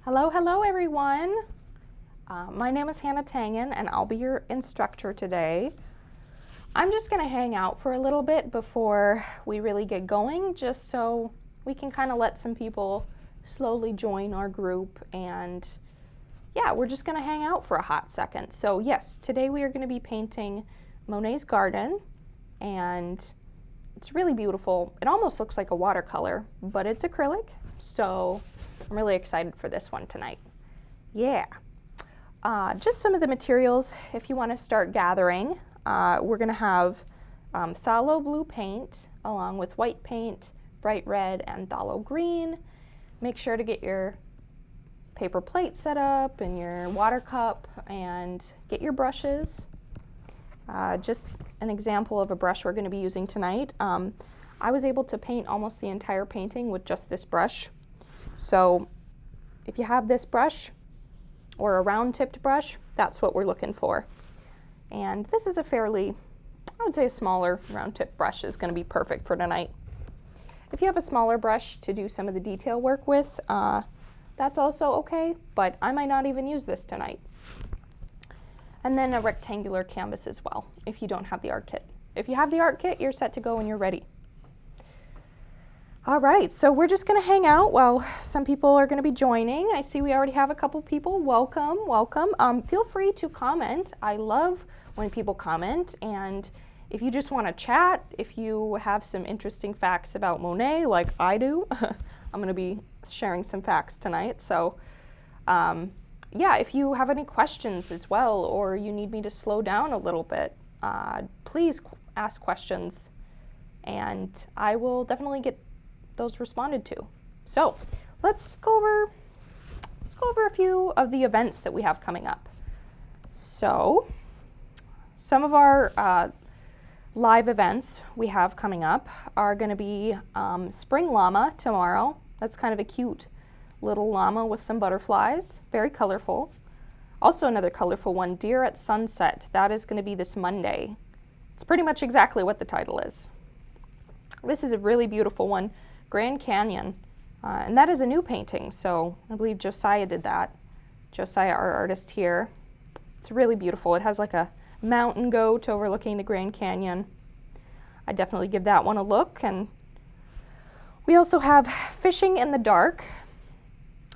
Hello, hello everyone. My name is Hannah Tangen and I'll be your instructor today. I'm just gonna hang out for a little bit before we really get going, just so we can kind of let some people slowly join our group, and yeah, we're just gonna hang out for a hot second. So yes, today we are gonna be painting Monet's garden, and it's really beautiful. It almost looks like a watercolor, but it's acrylic, so I'm really excited for this one tonight. Yeah. Just some of the materials if you want to start gathering. We're going to have phthalo blue paint along with white paint, bright red, and phthalo green. Make sure to get your paper plate set up and your water cup, and get your brushes. Just an example of a brush we're going to be using tonight. I was able to paint almost the entire painting with just this brush. So if you have this brush or a round tipped brush, that's what we're looking for. And this is a fairly, I would say a smaller round tipped brush is going to be perfect for tonight. If you have a smaller brush to do some of the detail work with, that's also okay, but I might not even use this tonight. And then a rectangular canvas as well, if you don't have the art kit. If you have the art kit, you're set to go when you're ready. All right, so we're just gonna hang out while some people are gonna be joining. I see we already have a couple people. Welcome, welcome. Feel free to comment. I love when people comment, and if you just wanna chat, if you have some interesting facts about Monet like I do, I'm gonna be sharing some facts tonight. So yeah, if you have any questions as well, or you need me to slow down a little bit, please ask questions, and I will definitely get those responded to. So let's go over a few of the events that we have coming up. So some of our live events we have coming up are going to be Spring Llama tomorrow. That's kind of a cute little llama with some butterflies, very colorful. Also another colorful one, Deer at Sunset. That is going to be this Monday. It's pretty much exactly what the title is. This is a really beautiful one, Grand Canyon, and that is a new painting, so I believe Josiah did that. Josiah, our artist here. It's really beautiful. It has like a mountain goat overlooking the Grand Canyon. I definitely give that one a look. And we also have Fishing in the Dark.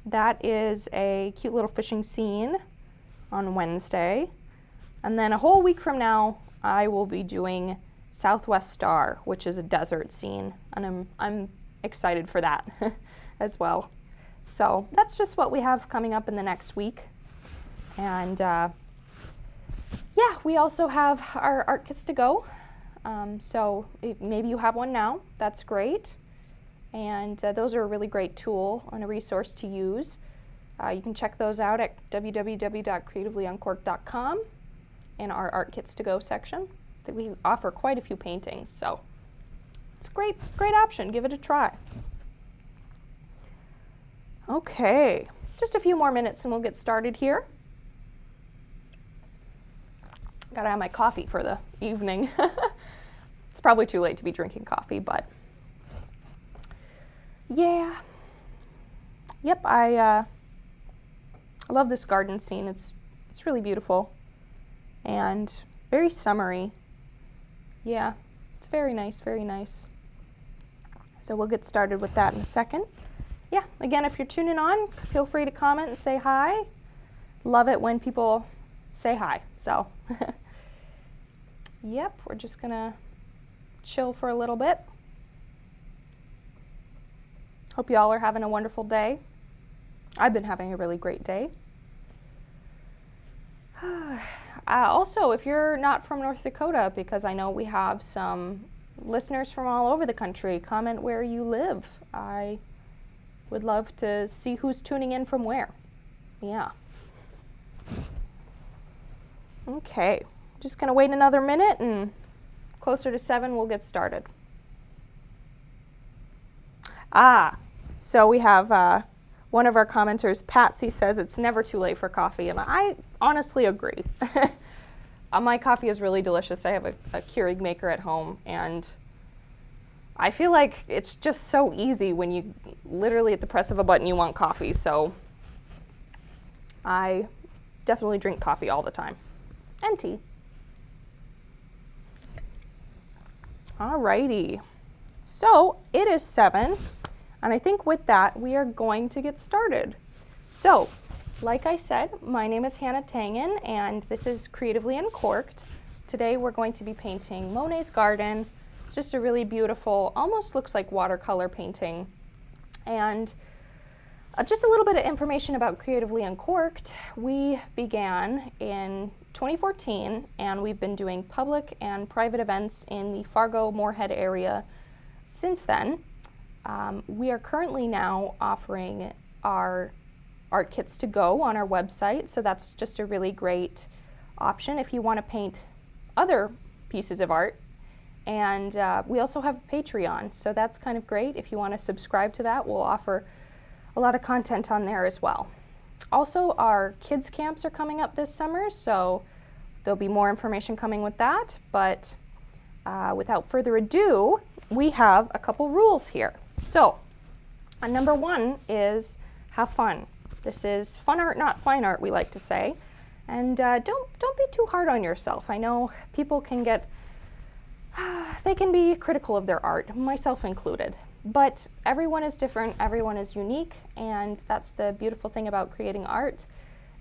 That is a cute little fishing scene on Wednesday. And then a whole week from now, I will be doing Southwest Star, which is a desert scene, and I'm excited for that as well. So that's just what we have coming up in the next week. And yeah, we also have our art kits to go. So maybe you have one now, that's great. And those are a really great tool and a resource to use. You can check those out at www.creativelyuncorked.com in our art kits to go section. We offer quite a few paintings, so it's a great option. Give it a try. Okay, just a few more minutes and we'll get started here. Gotta have my coffee for the evening. It's probably too late to be drinking coffee, but yeah. Yep, I love this garden scene. It's really beautiful and very summery. Yeah, it's very nice, very nice. So we'll get started with that in a second. Yeah, again, if you're tuning on, feel free to comment and say hi. Love it when people say hi. So, yep, we're just gonna chill for a little bit. Hope y'all are having a wonderful day. I've been having a really great day. Also, if you're not from North Dakota, because I know we have some listeners from all over the country, comment where you live. I would love to see who's tuning in from where. Yeah. Okay, just gonna wait another minute, and closer to 7 we'll get started. So we have one of our commenters, Patsy, says it's never too late for coffee, and I honestly agree. My coffee is really delicious. I have a Keurig maker at home, and I feel like it's just so easy when you literally at the press of a button you want coffee. So I definitely drink coffee all the time, and tea. Alrighty, so it is 7, and I think with that we are going to get started. So, like I said, my name is Hannah Tangen, and this is Creatively Uncorked. Today we're going to be painting Monet's garden. It's just a really beautiful, almost looks like watercolor painting. And just a little bit of information about Creatively Uncorked. We began in 2014, and we've been doing public and private events in the Fargo-Moorhead area since then. We are currently now offering our art kits to go on our website, so that's just a really great option if you want to paint other pieces of art. And we also have Patreon, so that's kind of great. If you want to subscribe to that, we'll offer a lot of content on there as well. Also, our kids camps are coming up this summer, so there'll be more information coming with that. But without further ado, we have a couple rules here. So, number 1 is have fun. This is fun art, not fine art, we like to say. And don't be too hard on yourself. I know people can get, they can be critical of their art, myself included. But everyone is different, everyone is unique, and that's the beautiful thing about creating art.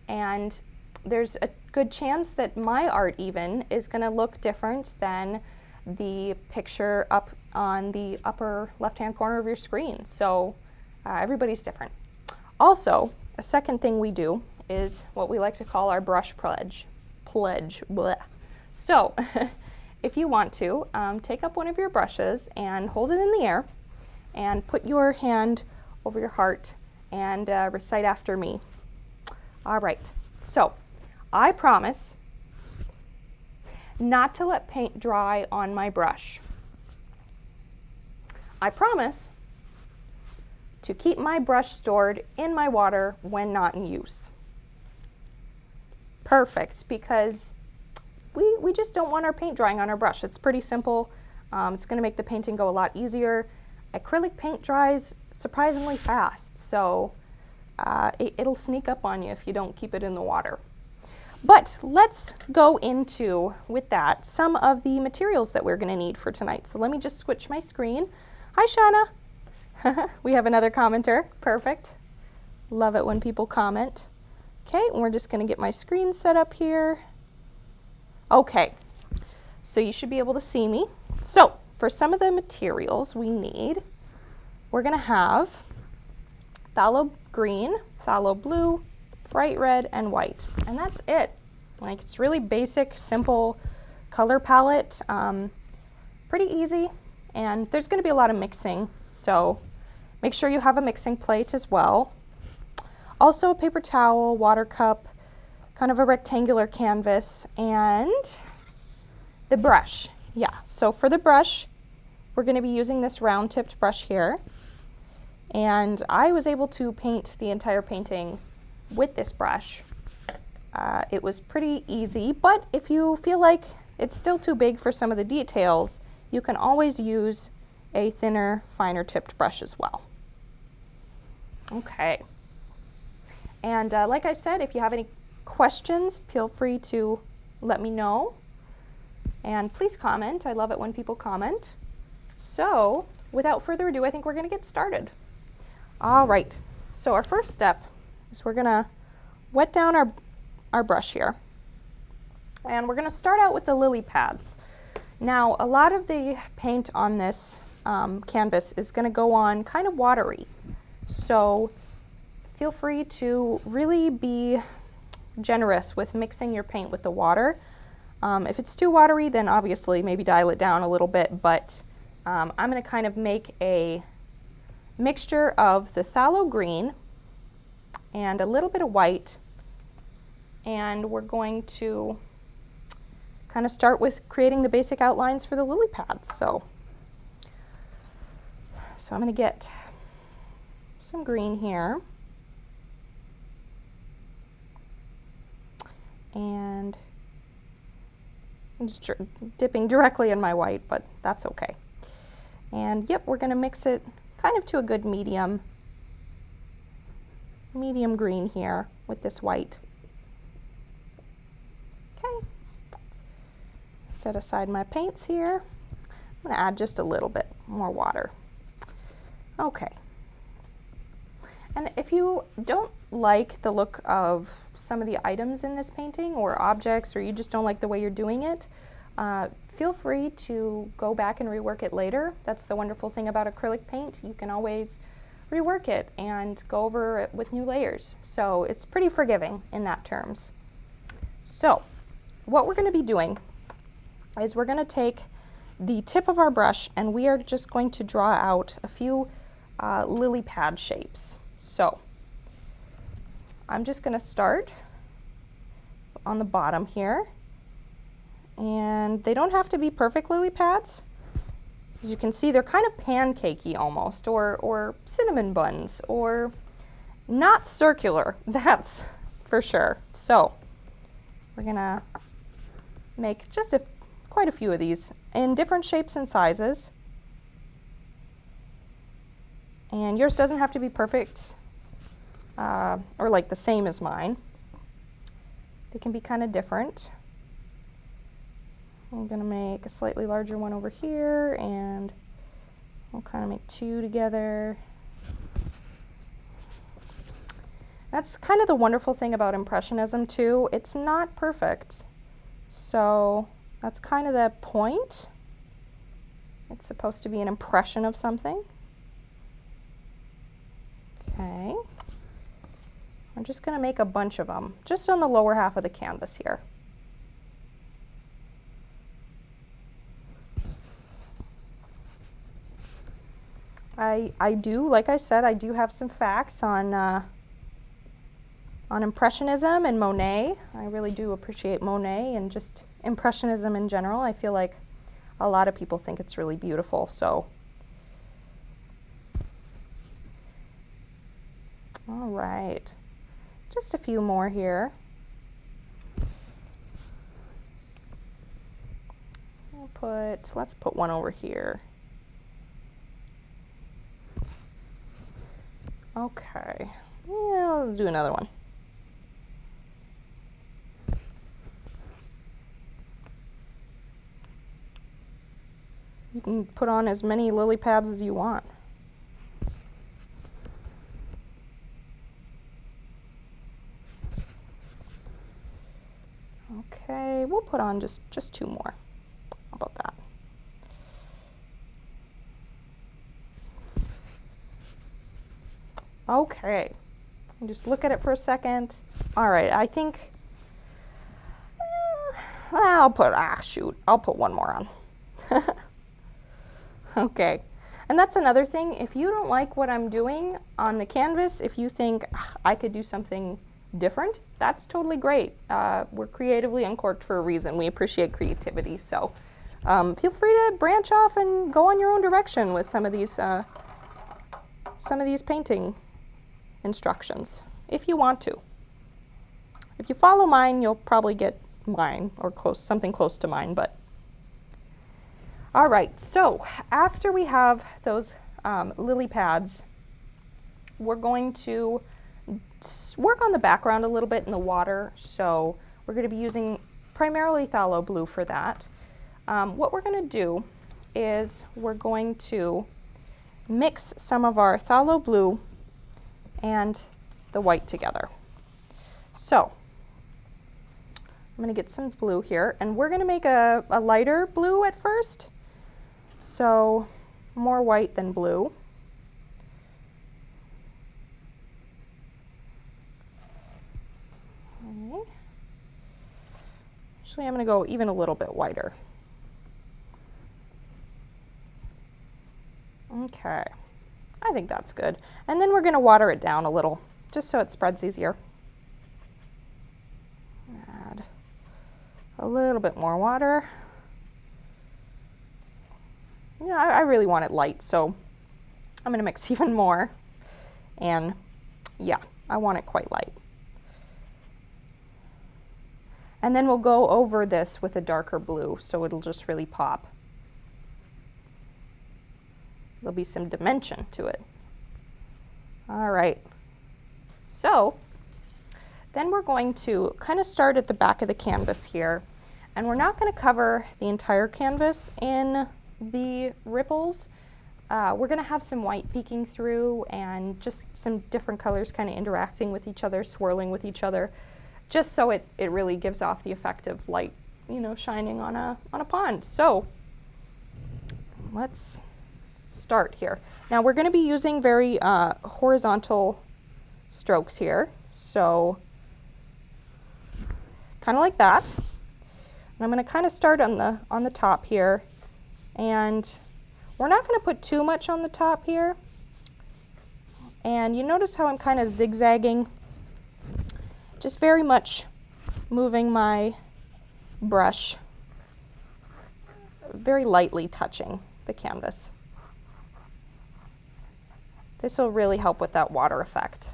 And there's a good chance that my art even is going to look different than the picture up on the upper left-hand corner of your screen. So everybody's different. Also, a second thing we do is what we like to call our brush pledge. Bleh. So if you want to, take up one of your brushes and hold it in the air and put your hand over your heart and recite after me. All right, so I promise not to let paint dry on my brush. I promise to keep my brush stored in my water when not in use. Perfect, because we just don't want our paint drying on our brush. It's pretty simple. It's going to make the painting go a lot easier. Acrylic paint dries surprisingly fast, so it'll sneak up on you if you don't keep it in the water. But let's go into, with that, some of the materials that we're going to need for tonight. So let me just switch my screen. Hi, Shauna. We have another commenter. Perfect. Love it when people comment. Okay, and we're just going to get my screen set up here. Okay, so you should be able to see me. So for some of the materials we need, we're going to have phthalo green, phthalo blue, bright red, and white. And that's it. Like, it's really basic, simple color palette. Pretty easy. And there's going to be a lot of mixing, so make sure you have a mixing plate as well. Also a paper towel, water cup, kind of a rectangular canvas, and the brush. Yeah, so for the brush, we're going to be using this round-tipped brush here. And I was able to paint the entire painting with this brush. It was pretty easy, but if you feel like it's still too big for some of the details, you can always use a thinner, finer tipped brush as well. Okay. And like I said, if you have any questions, feel free to let me know. And please comment. I love it when people comment. So without further ado, I think we're going to get started. All right. So our first step is we're going to wet down our brush here. And we're going to start out with the lily pads. Now, a lot of the paint on this canvas is going to go on kind of watery. So feel free to really be generous with mixing your paint with the water. If it's too watery, then obviously maybe dial it down a little bit, but I'm going to kind of make a mixture of the phthalo green and a little bit of white, and we're going to kind of start with creating the basic outlines for the lily pads. So I'm going to get some green here, and I'm just dipping directly in my white, but that's okay. And yep, we're going to mix it kind of to a good medium. medium green here with this white. Okay. Set aside my paints here. I'm gonna add just a little bit more water. Okay. And if you don't like the look of some of the items in this painting or objects, or you just don't like the way you're doing it, feel free to go back and rework it later. That's the wonderful thing about acrylic paint. You can always rework it and go over it with new layers. So it's pretty forgiving in that terms. So what we're going to be doing is we're going to take the tip of our brush and we are just going to draw out a few lily pad shapes. So I'm just going to start on the bottom here, and they don't have to be perfect lily pads. As you can see, they're kind of pancakey almost, or cinnamon buns, or not circular, that's for sure. So we're gonna make just quite a few of these in different shapes and sizes. And yours doesn't have to be perfect or like the same as mine. They can be kind of different. I'm going to make a slightly larger one over here, and we'll kind of make two together. That's kind of the wonderful thing about Impressionism too. It's not perfect. So that's kind of the point. It's supposed to be an impression of something. Okay. I'm just going to make a bunch of them, just on the lower half of the canvas here. I do, like I said, I do have some facts on Impressionism and Monet. I really do appreciate Monet and just Impressionism in general. I feel like a lot of people think it's really beautiful, so. All right, just a few more here. Let's put one over here. Okay, yeah, let's do another one. You can put on as many lily pads as you want. Okay, we'll put on just two more. How about that? Okay, just look at it for a second. All right, I think I'll put one more on. Okay, and that's another thing. If you don't like what I'm doing on the canvas, if you think I could do something different, that's totally great. We're creatively uncorked for a reason. We appreciate creativity, so feel free to branch off and go on your own direction with some of these painting instructions if you want to. If you follow mine, you'll probably get mine or something close to mine. But all right, so after we have those lily pads, we're going to work on the background a little bit in the water. So we're going to be using primarily phthalo blue for that. What we're going to do is we're going to mix some of our phthalo blue and the white together. So I'm going to get some blue here, and we're going to make a lighter blue at first. So more white than blue. Okay. Actually, I'm going to go even a little bit whiter. Okay, I think that's good. And then we're going to water it down a little, just so it spreads easier. Add a little bit more water. Yeah, I really want it light, so I'm going to mix even more. And yeah, I want it quite light. And then we'll go over this with a darker blue, so it'll just really pop. There'll be some dimension to it. All right. So then we're going to kind of start at the back of the canvas here, and we're not going to cover the entire canvas in the ripples. We're going to have some white peeking through and just some different colors kind of interacting with each other, swirling with each other, just so it really gives off the effect of light, you know, shining on a pond. So let's start here. Now we're going to be using very horizontal strokes here, so kind of like that. And I'm going to kind of start on the top here, and we're not going to put too much on the top here. And you notice how I'm kind of zigzagging, just very much moving my brush, very lightly touching the canvas. This will really help with that water effect.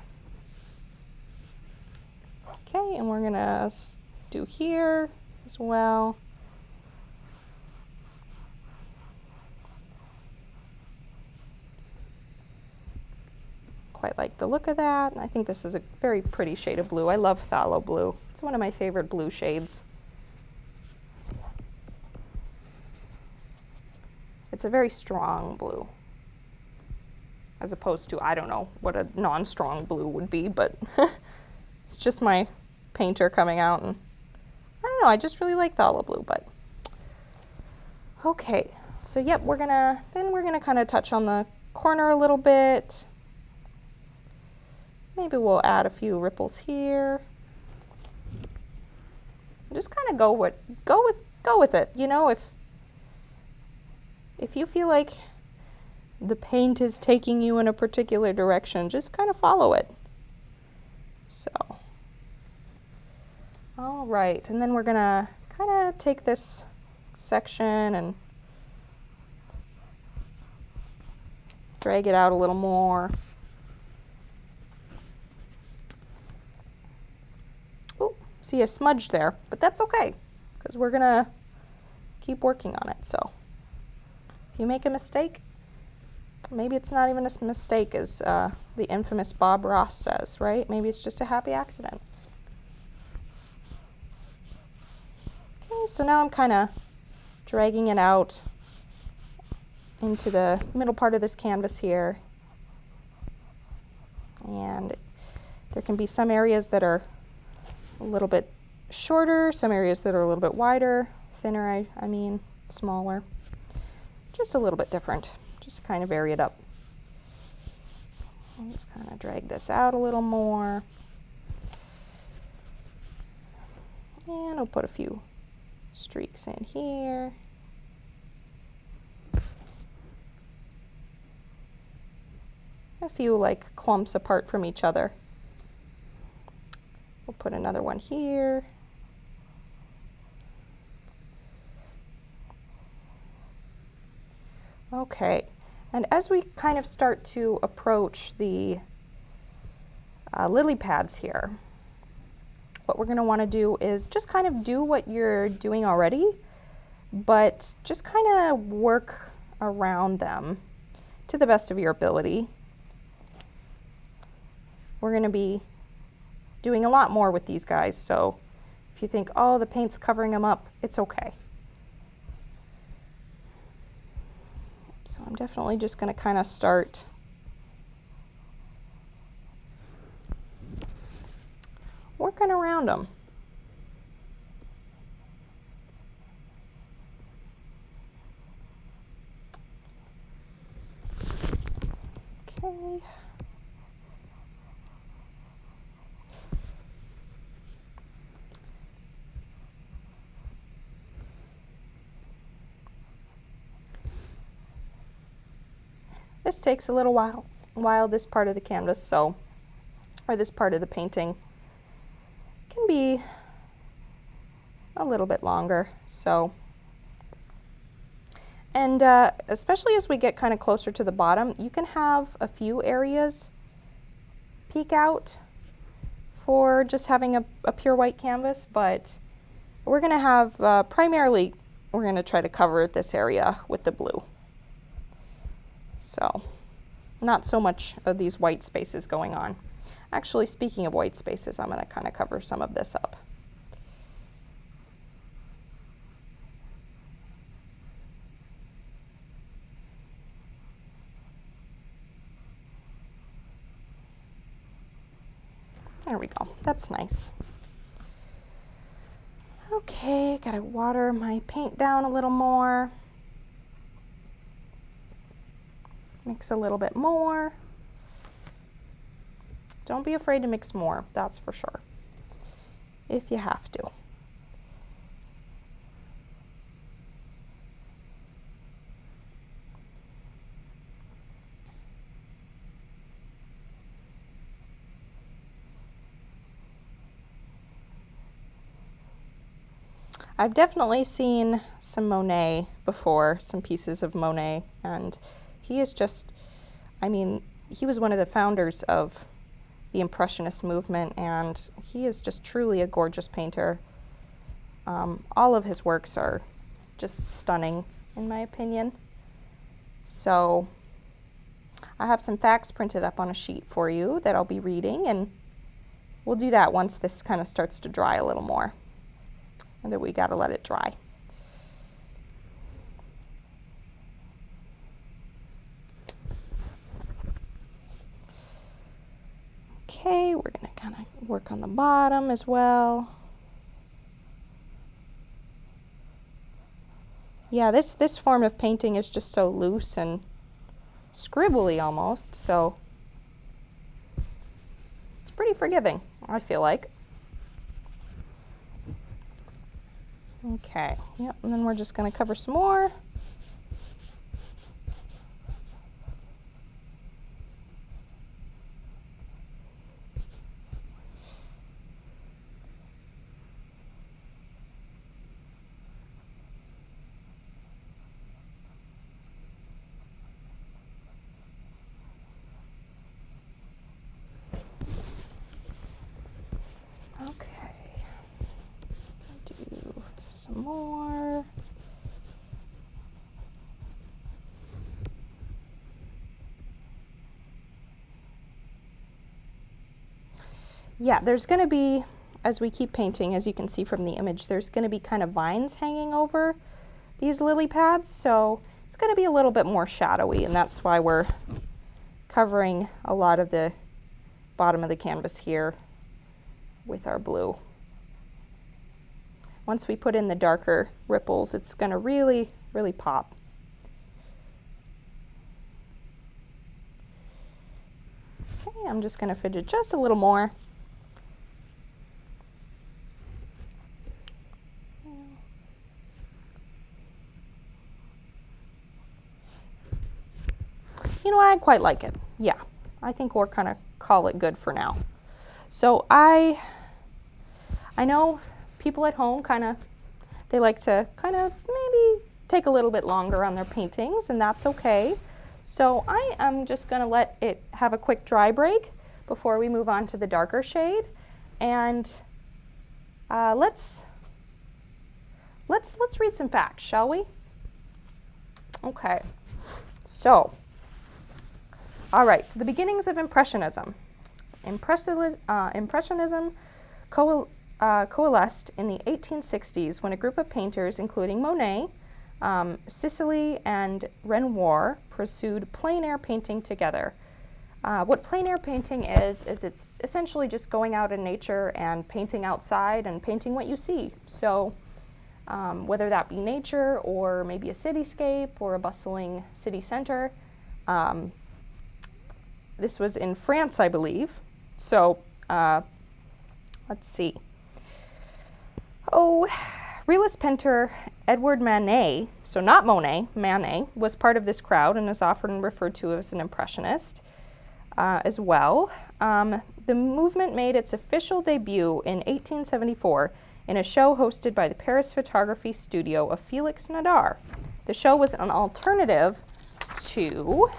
Okay, and we're going to do here as well. Quite like the look of that. I think this is a very pretty shade of blue. I love phthalo blue. It's one of my favorite blue shades. It's a very strong blue, as opposed to, I don't know what a non-strong blue would be, but it's just my painter coming out, and I don't know, I just really like phthalo blue. But okay, so yep, we're gonna kind of touch on the corner a little bit. Maybe we'll add a few ripples here. Just kind of go with it. You know, if you feel like the paint is taking you in a particular direction, just kind of follow it. So, all right, and then we're gonna kind of take this section and drag it out a little more. Oh, see a smudge there, but that's okay, because we're gonna keep working on it. So if you make a mistake, maybe it's not even a mistake, as the infamous Bob Ross says, right? Maybe it's just a happy accident. Okay, so now I'm kind of dragging it out into the middle part of this canvas here. And there can be some areas that are a little bit shorter, some areas that are a little bit wider, thinner, I mean, smaller. Just a little bit different, just to kind of vary it up. I'll just kind of drag this out a little more. And I'll put a few streaks in here. A few like clumps apart from each other. We'll put another one here. Okay, and as we kind of start to approach the lily pads here, what we're going to want to do is just kind of do what you're doing already, but just kind of work around them to the best of your ability. We're going to be doing a lot more with these guys, so if you think, oh, the paint's covering them up, it's okay. So I'm definitely just going to kind of start working around them. Okay. This takes a little while, this part of the canvas, or this part of the painting can be a little bit longer, so. And especially as we get kind of closer to the bottom, you can have a few areas peek out for just having a pure white canvas, but we're gonna have, primarily, we're gonna try to cover this area with the blue. So, not so much of these white spaces going on. Actually, speaking of white spaces, I'm going to kind of cover some of this up. There we go. That's nice. Okay, gotta water my paint down a little more. Mix a little bit more. Don't be afraid to mix more, that's for sure, if you have to. I've definitely seen some Monet before, some pieces of Monet, and he is just, I mean, he was one of the founders of the Impressionist movement, and he is just truly a gorgeous painter. All of his works are just stunning, in my opinion. So I have some facts printed up on a sheet for you that I'll be reading, and we'll do that once this kind of starts to dry a little more. And then we gotta let it dry. Okay, we're gonna kind of work on the bottom as well. Yeah, this form of painting is just so loose and scribbly almost, so it's pretty forgiving, I feel like. Okay, yep, and then we're just going to cover some more. Some more. Yeah, there's going to be, as we keep painting, as you can see from the image, there's going to be kind of vines hanging over these lily pads, so it's going to be a little bit more shadowy, and that's why we're covering a lot of the bottom of the canvas here with our blue. Once we put in the darker ripples, it's going to really, really pop. Okay, I'm just going to fidget just a little more. You know, I quite like it. Yeah, I think we'll kind of call it good for now. So I know people at home they like to kind of maybe take a little bit longer on their paintings, and that's okay. So I am just going to let it have a quick dry break before we move on to the darker shade. And let's read some facts, shall we? Okay. So, all right. So the beginnings of Impressionism. Impressionism coalesced in the 1860s when a group of painters, including Monet, Sicily, and Renoir, pursued plein air painting together. What plein air painting is it's essentially just going out in nature and painting outside and painting what you see. So whether that be nature or maybe a cityscape or a bustling city center. This was in France, I believe. So let's see. Realist painter Edward Manet, so not Monet, Manet, was part of this crowd and is often referred to as an impressionist as well. The movement made its official debut in 1874 in a show hosted by the Paris photography studio of Felix Nadar. The show was an alternative to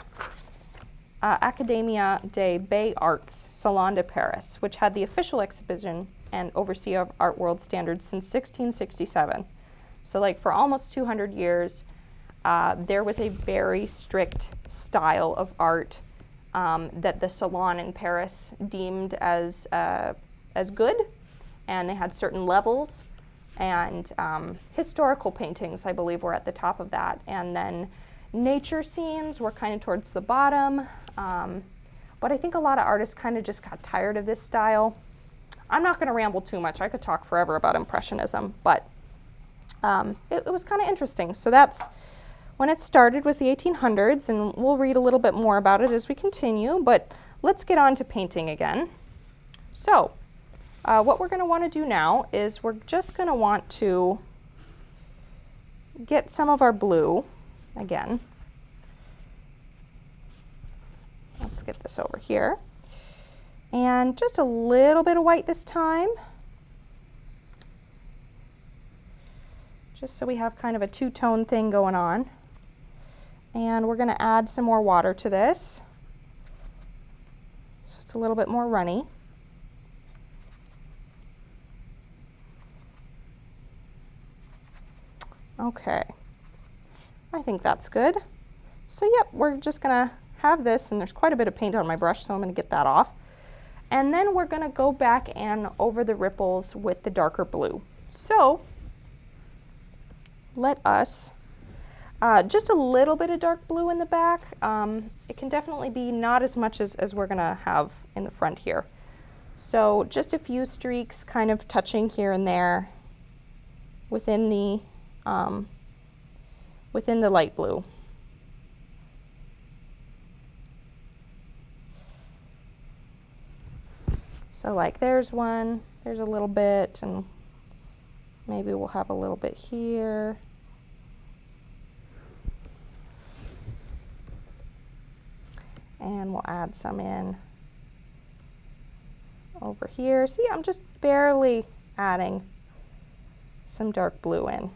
Académie des Beaux-Arts Salon de Paris, which had the official exhibition and overseer of art world standards since 1667. So like for almost 200 years, there was a very strict style of art that the salon in Paris deemed as good, and they had certain levels, and historical paintings, I believe, were at the top of that, and then nature scenes were kind of towards the bottom, but I think a lot of artists kind of just got tired of this style. I'm not going to ramble too much. I could talk forever about Impressionism, but it was kind of interesting. So that's when it started, was the 1800s, and we'll read a little bit more about it as we continue, but let's get on to painting again. So what we're going to want to do now is we're just going to want to get some of our blue again. Let's get this over here. And just a little bit of white this time, just so we have kind of a two-tone thing going on. And we're going to add some more water to this, so it's a little bit more runny. Okay, I think that's good. So yep, we're just going to have this, and there's quite a bit of paint on my brush, so I'm going to get that off. And then we're going to go back and over the ripples with the darker blue. So let us, just a little bit of dark blue in the back. It can definitely be not as much as we're going to have in the front here. So just a few streaks kind of touching here and there within the light blue. So like there's one, there's a little bit, and maybe we'll have a little bit here. And we'll add some in over here. See, I'm just barely adding some dark blue in.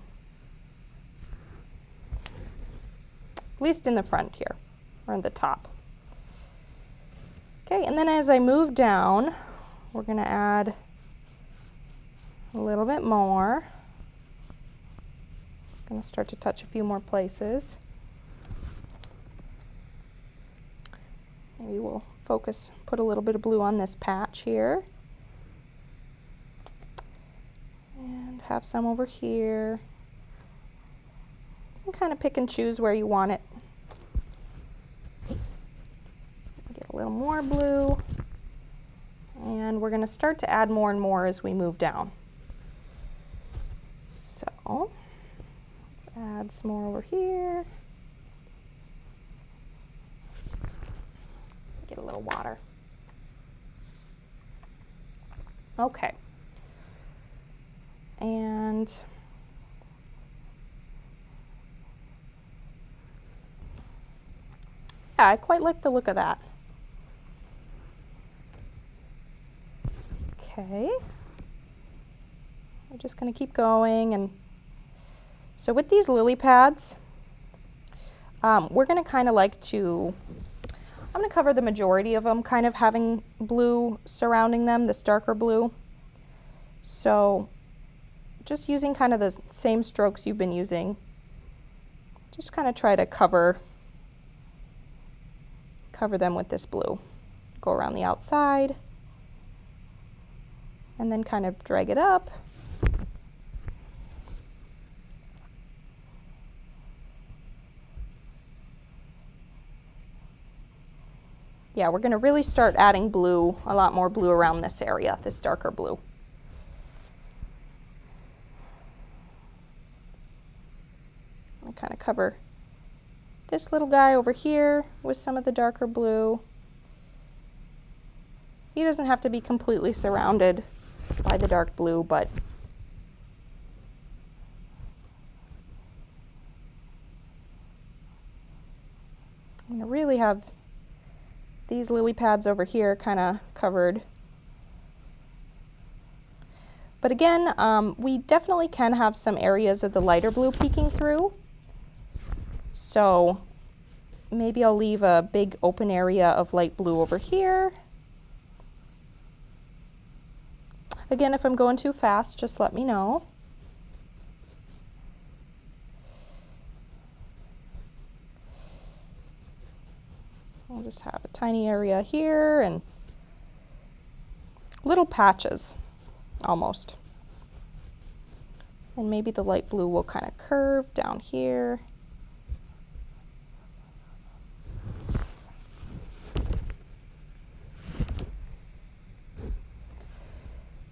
At least in the front here, or in the top. Okay, and then as I move down, we're going to add a little bit more. It's going to start to touch a few more places. Maybe we'll focus, put a little bit of blue on this patch here. And have some over here. You can kind of pick and choose where you want it. Get a little more blue. And we're going to start to add more and more as we move down. So let's add some more over here. Get a little water. Okay. And yeah, I quite like the look of that. Okay, we're just going to keep going, and so with these lily pads, we're going to kind of like to, I'm going to cover the majority of them, kind of having blue surrounding them, this darker blue. So just using kind of the same strokes you've been using, just kind of try to cover them with this blue. Go around the outside. And then kind of drag it up. Yeah, we're going to really start adding blue, a lot more blue around this area, this darker blue. I'll kind of cover this little guy over here with some of the darker blue. He doesn't have to be completely surrounded by the dark blue, but I'm going to really have these lily pads over here kind of covered. But again, we definitely can have some areas of the lighter blue peeking through. So maybe I'll leave a big open area of light blue over here. Again, if I'm going too fast, just let me know. I'll just have a tiny area here and little patches almost. And maybe the light blue will kind of curve down here.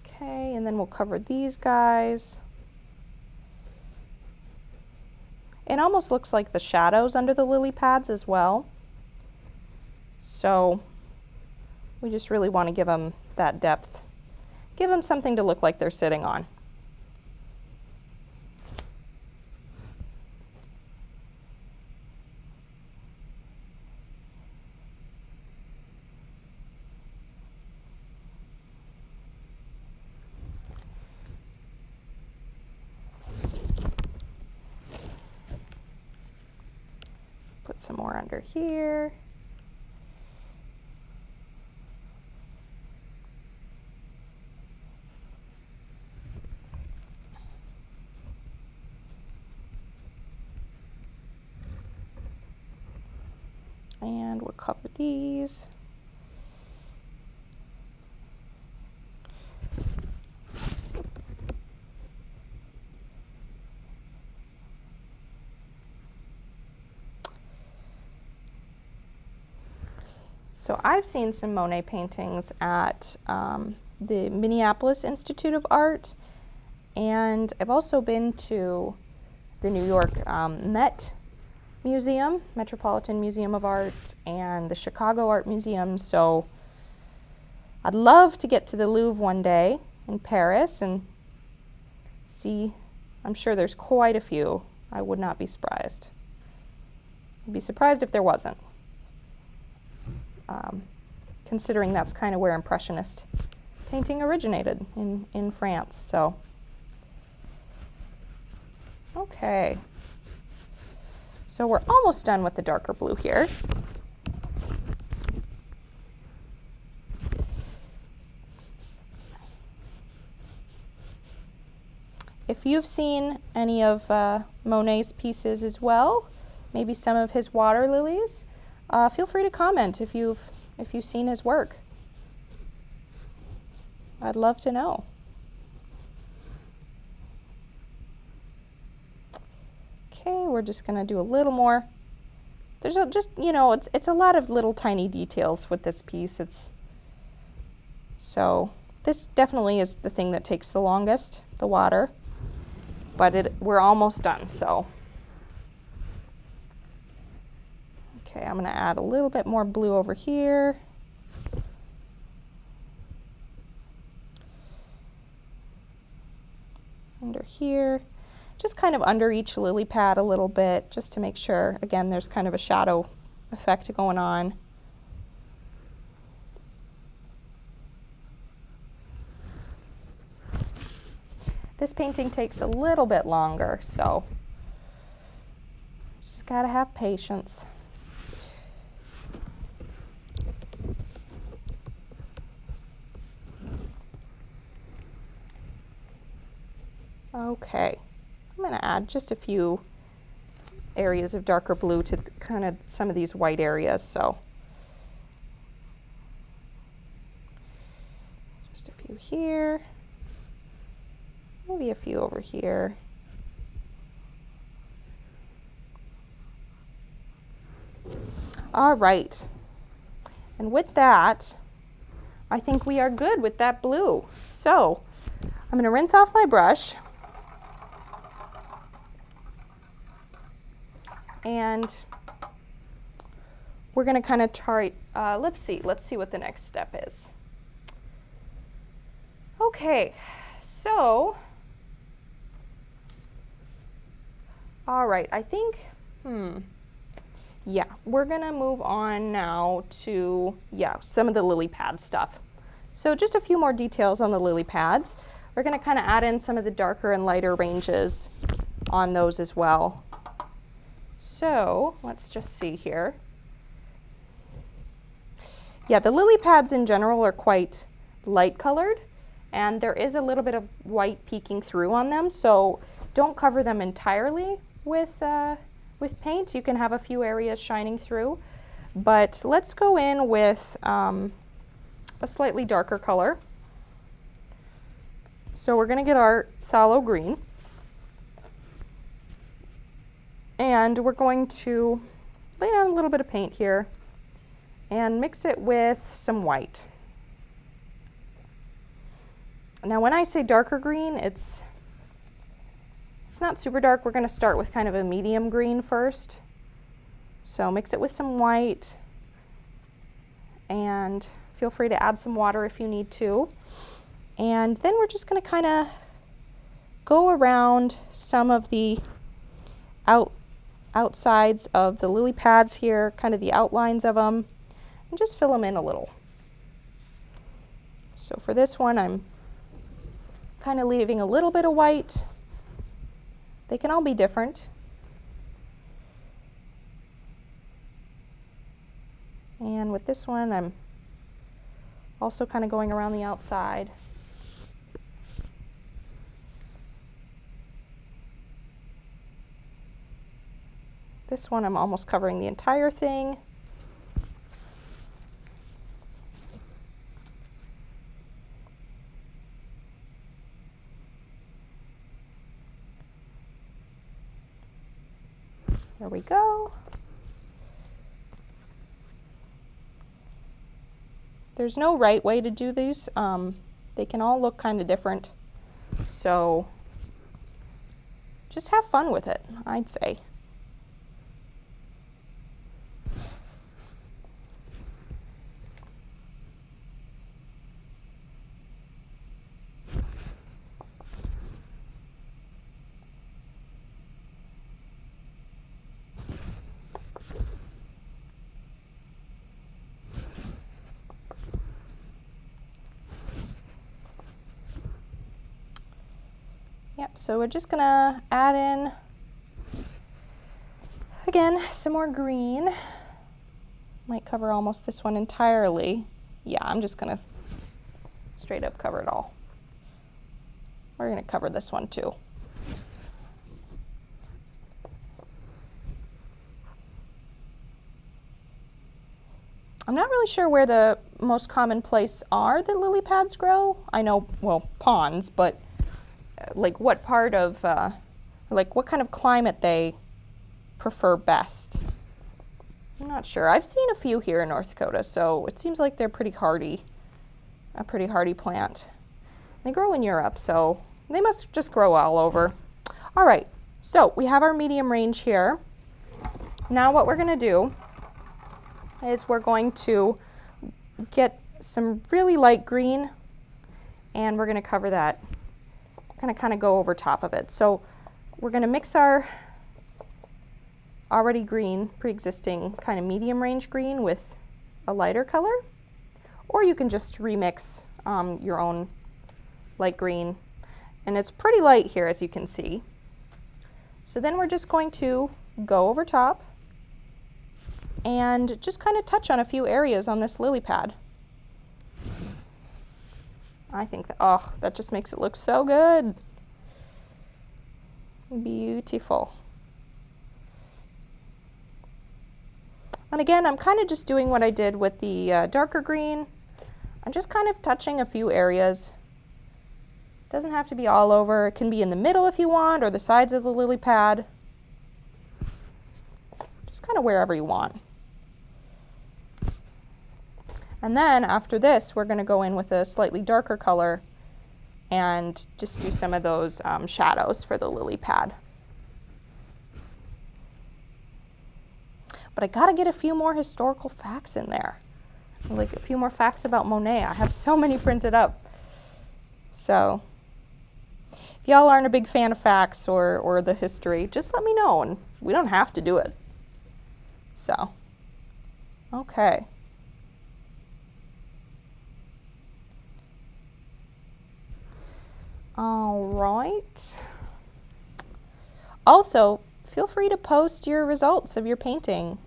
Okay, and then we'll cover these guys. It almost looks like the shadows under the lily pads as well. So we just really want to give them that depth. Give them something to look like they're sitting on. Put some more under here. And we'll cover these. So I've seen some Monet paintings at the Minneapolis Institute of Art, and I've also been to the New York Met Museum, Metropolitan Museum of Art, and the Chicago Art Museum. So I'd love to get to the Louvre one day in Paris and see. I'm sure there's quite a few. I would not be surprised. I'd be surprised if there wasn't. Considering that's kind of where Impressionist painting originated in France. So, okay. So we're almost done with the darker blue here. If you've seen any of Monet's pieces as well, maybe some of his water lilies, feel free to comment if you've seen his work. I'd love to know. Okay, we're just going to do a little more. There's just, you know, it's a lot of little tiny details with this piece. So this definitely is the thing that takes the longest, the water. But we're almost done, so. Okay, I'm going to add a little bit more blue over here. Under here. Just kind of under each lily pad a little bit, just to make sure, again, there's kind of a shadow effect going on. This painting takes a little bit longer, so just gotta have patience. Okay, I'm going to add just a few areas of darker blue to kind of some of these white areas. So just a few here, maybe a few over here. All right, and with that, I think we are good with that blue. So I'm going to rinse off my brush. And we're going to kind of try, let's see what the next step is. Okay, so, all right, I think, yeah, we're going to move on now to, some of the lily pad stuff. So just a few more details on the lily pads. We're going to kind of add in some of the darker and lighter ranges on those as well. So let's just see here. Yeah, the lily pads in general are quite light colored, and there is a little bit of white peeking through on them, so don't cover them entirely with paint. You can have a few areas shining through, But let's go in with a slightly darker color. So we're going to get our phthalo green. And we're going to lay down a little bit of paint here and mix it with some white. Now when I say darker green, it's not super dark. We're going to start with kind of a medium green first. So mix it with some white, and feel free to add some water if you need to. And then we're just going to kind of go around some of the outsides of the lily pads here, kind of the outlines of them, and just fill them in a little. So for this one, I'm kind of leaving a little bit of white. They can all be different. And with this one, I'm also kind of going around the outside. This one, I'm almost covering the entire thing. There we go. There's no right way to do these. They can all look kind of different. So just have fun with it, I'd say. Yep, so we're just gonna add in, again, some more green. Might cover almost this one entirely. Yeah, I'm just gonna straight up cover it all. We're gonna cover this one too. I'm not really sure where the most common place are that lily pads grow. I know, well, ponds, but like what part of, like what kind of climate they prefer best. I'm not sure. I've seen a few here in North Dakota, so it seems like they're pretty hardy, a pretty hardy plant. They grow in Europe, so they must just grow all over. All right, so we have our medium range here. Now what we're gonna do is we're going to get some really light green, and we're gonna cover that. Kind of go over top of it. So we're going to mix our already green, pre-existing kind of medium range green with a lighter color, or you can just remix your own light green. And it's pretty light here, as you can see. So then we're just going to go over top and just kind of touch on a few areas on this lily pad. I think that, oh, that just makes it look so good. Beautiful. And again, I'm kind of just doing what I did with the darker green. I'm just kind of touching a few areas. It doesn't have to be all over. It can be in the middle if you want, or the sides of the lily pad. Just kind of wherever you want. And then after this, we're going to go in with a slightly darker color and just do some of those shadows for the lily pad. But I got to get a few more historical facts in there. Like a few more facts about Monet. I have so many printed up. So if y'all aren't a big fan of facts or the history, just let me know, and we don't have to do it. So, okay. All right. Also, feel free to post your results of your painting.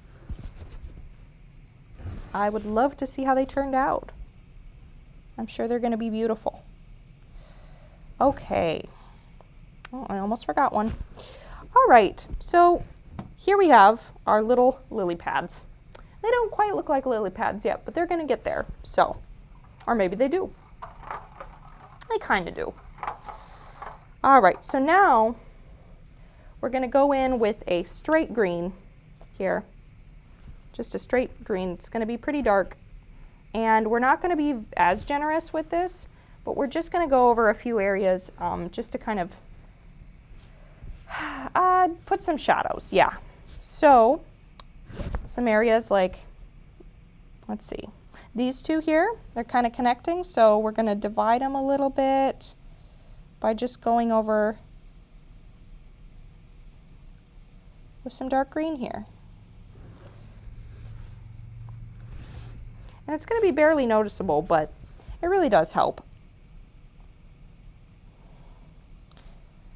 I would love to see how they turned out. I'm sure they're going to be beautiful. Okay. Oh, I almost forgot one. All right. So here we have our little lily pads. They don't quite look like lily pads yet, but they're gonna get there. So, or maybe they do. They kind of do. All right, so now we're gonna go in with a straight green here. Just a straight green. It's gonna be pretty dark. And we're not gonna be as generous with this, but we're just gonna go over a few areas just to kind of put some shadows, yeah. So some areas like, let's see, these two here, they're kind of connecting, so we're gonna divide them a little bit by just going over with some dark green here. And it's gonna be barely noticeable, but it really does help.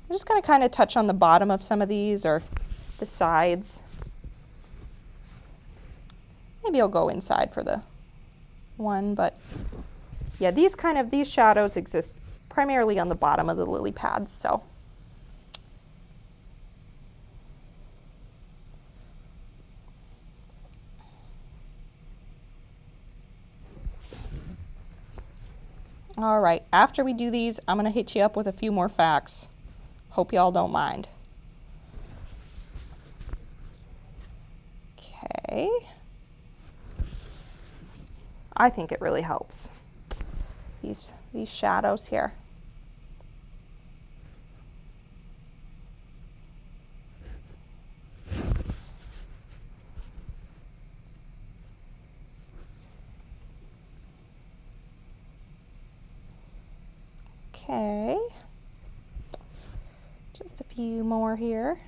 I'm just gonna kind of touch on the bottom of some of these or the sides. Maybe I'll go inside for the one, but yeah, these shadows exist primarily on the bottom of the lily pads, so. All right, after we do these, I'm gonna hit you up with a few more facts. Hope y'all don't mind. Okay. I think it really helps. These shadows here. Okay. Just a few more here.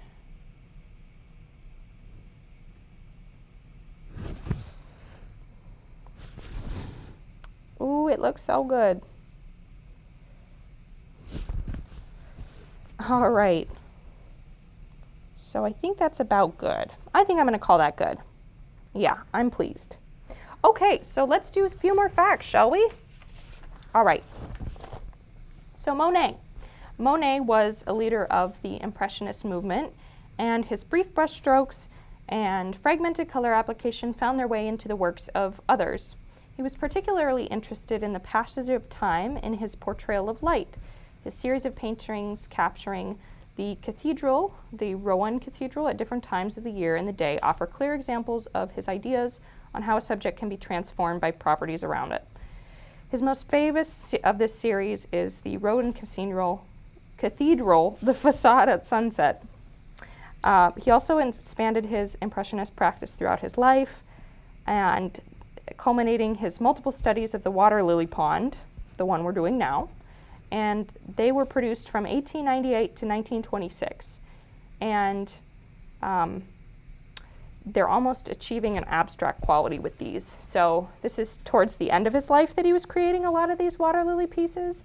Ooh, it looks so good. All right. So I think that's about good. I think I'm gonna call that good. Yeah, I'm pleased. Okay, so let's do a few more facts, shall we? All right. So Monet. Monet was a leader of the Impressionist movement, and his brief brushstrokes and fragmented color application found their way into the works of others. He was particularly interested in the passage of time in his portrayal of light. His series of paintings capturing the cathedral, the Rouen Cathedral, at different times of the year and the day offer clear examples of his ideas on how a subject can be transformed by properties around it. His most famous of this series is the Rouen Cathedral, the facade at sunset. He also expanded his Impressionist practice throughout his life, and culminating his multiple studies of the water lily pond, the one we're doing now, and they were produced from 1898 to 1926. And they're almost achieving an abstract quality with these. So this is towards the end of his life that he was creating a lot of these water lily pieces.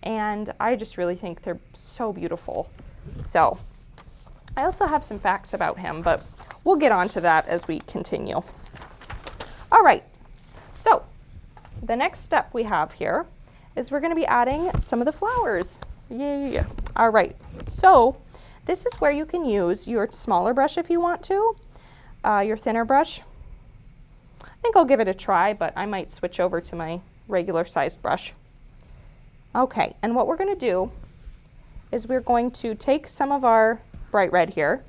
And I just really think they're so beautiful. So I also have some facts about him, but we'll get onto that as we continue. All right, so the next step we have here is we're gonna be adding some of the flowers. Yay. All right, so this is where you can use your smaller brush if you want to, your thinner brush. I think I'll give it a try, but I might switch over to my regular sized brush. Okay, and what we're gonna do is we're going to take some of our bright red here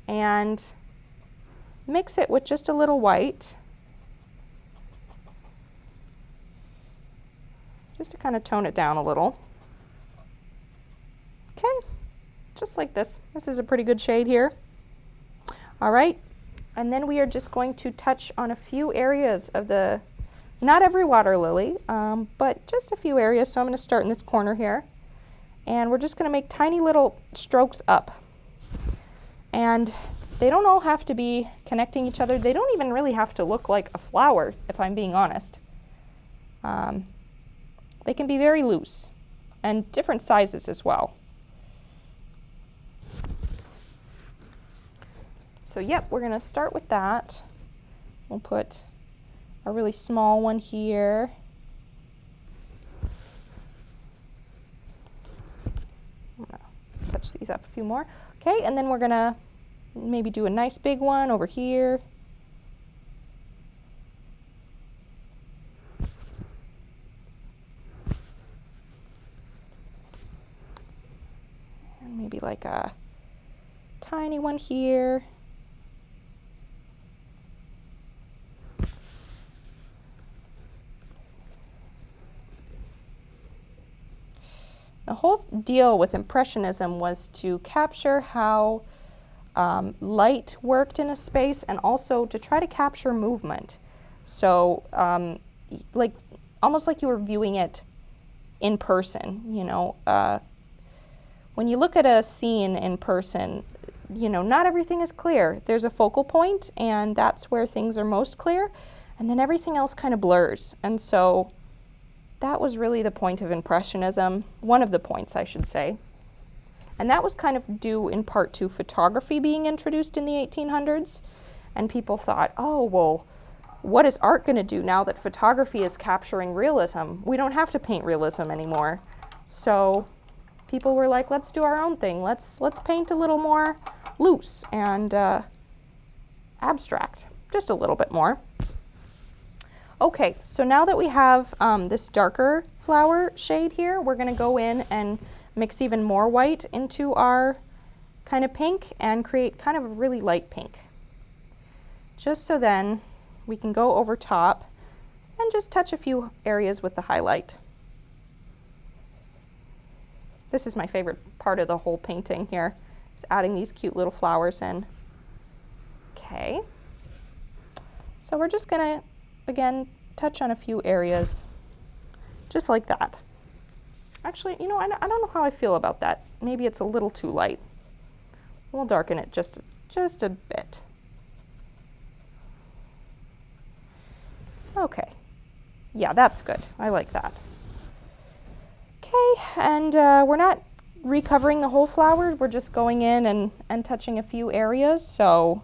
and mix it with just a little white, just to kind of tone it down a little. Okay, just like this. This is a pretty good shade here. All right, and then we are just going to touch on a few areas of the, not every water lily, but just a few areas. So I'm going to start in this corner here, and we're just going to make tiny little strokes up. And they don't all have to be connecting each other. They don't even really have to look like a flower, if I'm being honest. They can be very loose and different sizes as well. So yep, we're gonna start with that. We'll put a really small one here. I'm gonna touch these up a few more. Okay, and then we're gonna maybe do a nice big one over here. maybe like a tiny one here. The whole deal with Impressionism was to capture how light worked in a space and also to try to capture movement. So like almost like you were viewing it in person, you know. When you look at a scene in person, you know, not everything is clear. There's a focal point, and that's where things are most clear, and then everything else kind of blurs. And so that was really the point of Impressionism, one of the points, I should say. And that was kind of due in part to photography being introduced in the 1800s. And people thought, oh, well, what is art going to do now that photography is capturing realism? We don't have to paint realism anymore. So people were like, let's do our own thing. Let's paint a little more loose and abstract, just a little bit more. Okay, so now that we have this darker flower shade here, we're going to go in and mix even more white into our kind of pink and create kind of a really light pink. Just so then we can go over top and just touch a few areas with the highlight. This is my favorite part of the whole painting here, is adding these cute little flowers in. Okay, so we're just gonna, again, touch on a few areas, just like that. Actually, you know, I don't know how I feel about that. Maybe it's a little too light. We'll darken it just a bit. Okay, yeah, that's good. I like that. Okay, and we're not recovering the whole flower. We're just going in and touching a few areas, so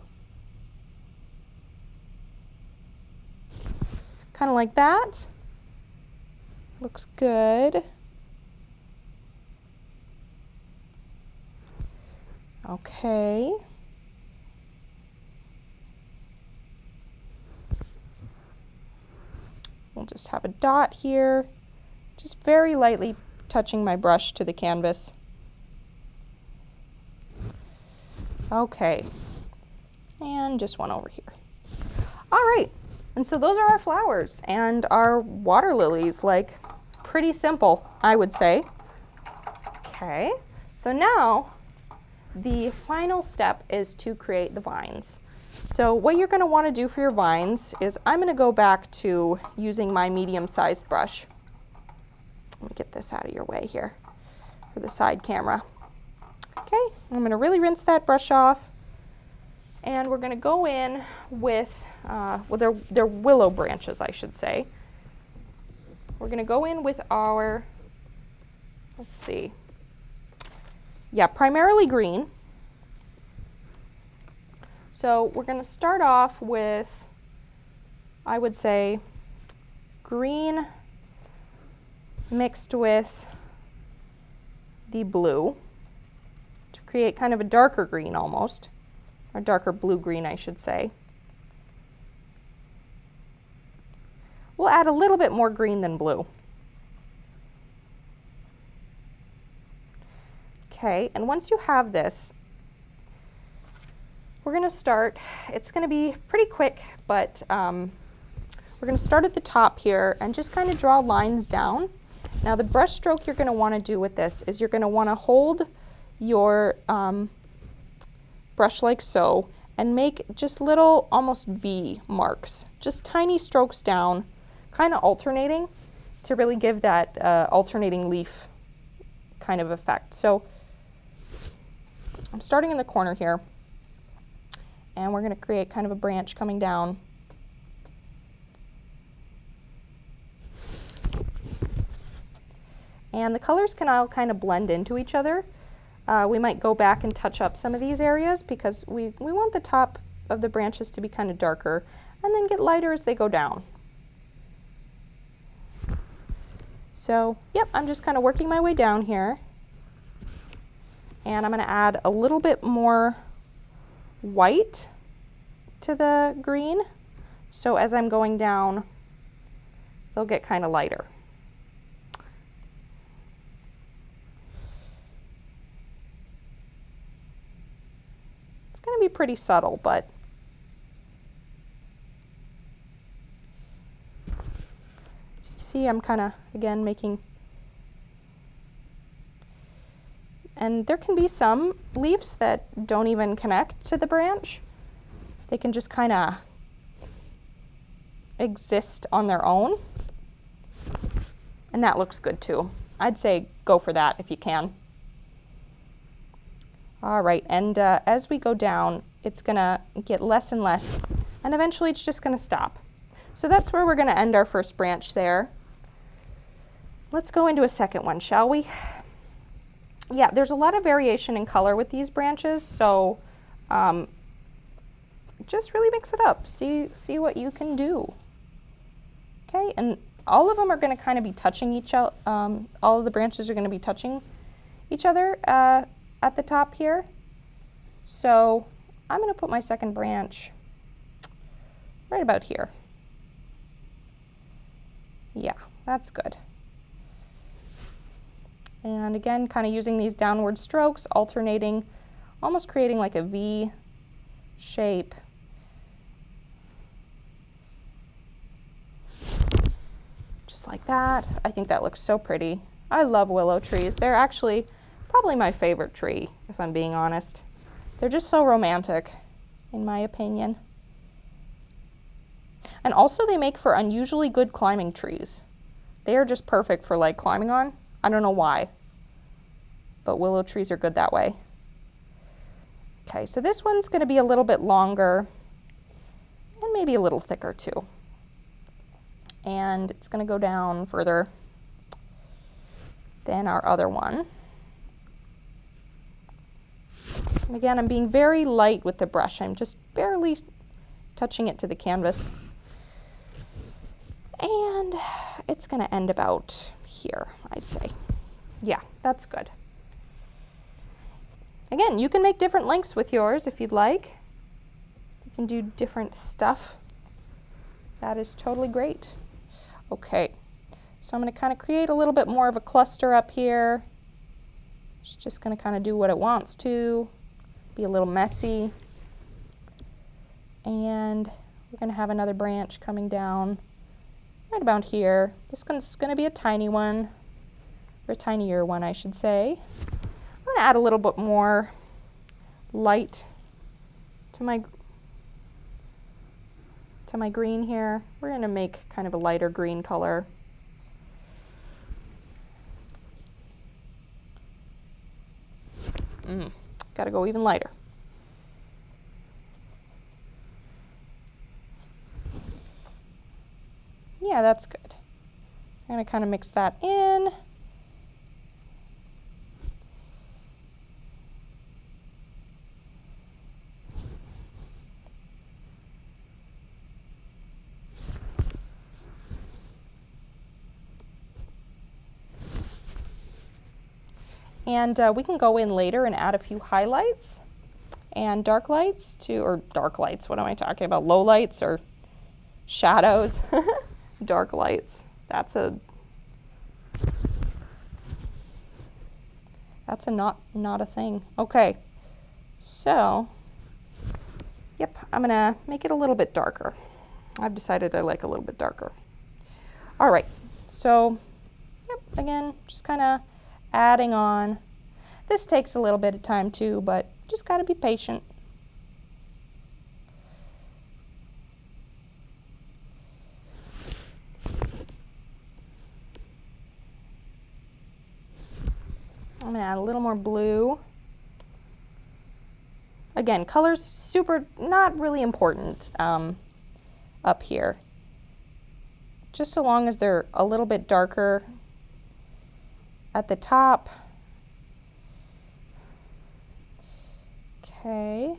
kind of like that. Looks good. Okay. We'll just have a dot here, just very lightly touching my brush to the canvas. Okay, and just one over here. All right, and so those are our flowers and our water lilies, like pretty simple, I would say. Okay, so now the final step is to create the vines. So what you're going to want to do for your vines is I'm going to go back to using my medium-sized brush. Let me get this out of your way here for the side camera. Okay, I'm going to really rinse that brush off, and we're going to go in with, well, they're willow branches, I should say. We're going to go in with our, let's see, yeah, primarily green. So we're going to start off with, I would say, green mixed with the blue to create kind of a darker green almost, or darker blue-green, I should say. We'll add a little bit more green than blue. Okay, and once you have this, we're going to start, it's going to be pretty quick, but we're going to start at the top here and just kind of draw lines down. Now the brush stroke you're going to want to do with this is you're going to want to hold your brush like so and make just little almost V marks, just tiny strokes down, kind of alternating to really give that alternating leaf kind of effect. So I'm starting in the corner here, and we're going to create kind of a branch coming down. And the colors can all kind of blend into each other. We might go back and touch up some of these areas because we want the top of the branches to be kind of darker and then get lighter as they go down. So, yep, I'm just kind of working my way down here. And I'm going to add a little bit more white to the green. So as I'm going down, they'll get kind of lighter. going to be pretty subtle, but see, I'm kind of, again, making, and there can be some leaves that don't even connect to the branch. They can just kind of exist on their own. And that looks good too. I'd say go for that if you can. All right, and as we go down, it's gonna get less and less, and eventually it's just gonna stop. So that's where we're gonna end our first branch there. Let's go into a second one, shall we? Yeah, there's a lot of variation in color with these branches, so just really mix it up. See what you can do. Okay, and all of them are going to kind of be touching each other. All of the branches are going to be touching each other at the top here. So I'm going to put my second branch right about here. Yeah, that's good. And again, kind of using these downward strokes, alternating, almost creating like a V shape. Just like that. I think that looks so pretty. I love willow trees. They're actually probably my favorite tree, if I'm being honest. They're just so romantic, in my opinion. And also they make for unusually good climbing trees. They are just perfect for like climbing on. I don't know why, but willow trees are good that way. Okay, so this one's going to be a little bit longer and maybe a little thicker too. And it's going to go down further than our other one. And again, I'm being very light with the brush. I'm just barely touching it to the canvas. And it's going to end about here, I'd say. Yeah, that's good. Again, you can make different lengths with yours if you'd like. You can do different stuff. That is totally great. Okay, so I'm going to kind of create a little bit more of a cluster up here. It's just going to kind of do what it wants to, be a little messy. And we're going to have another branch coming down right about here. This one's going to be a tiny one, or a tinier one, I should say. I'm going to add a little bit more light to my green here. We're going to make kind of a lighter green color. Got to go even lighter. Yeah, that's good. I'm going to kind of mix that in. And we can go in later and add a few highlights and dark lights or dark lights, what am I talking about? Low lights or shadows? Dark lights. That's not a thing. Okay, so, yep, I'm gonna make it a little bit darker. I've decided I like a little bit darker. All right, so, yep, again, just kind of adding on. This takes a little bit of time too, but just got to be patient. I'm going to add a little more blue. Again, colors not really important up here. Just so long as they're a little bit darker at the top. Okay.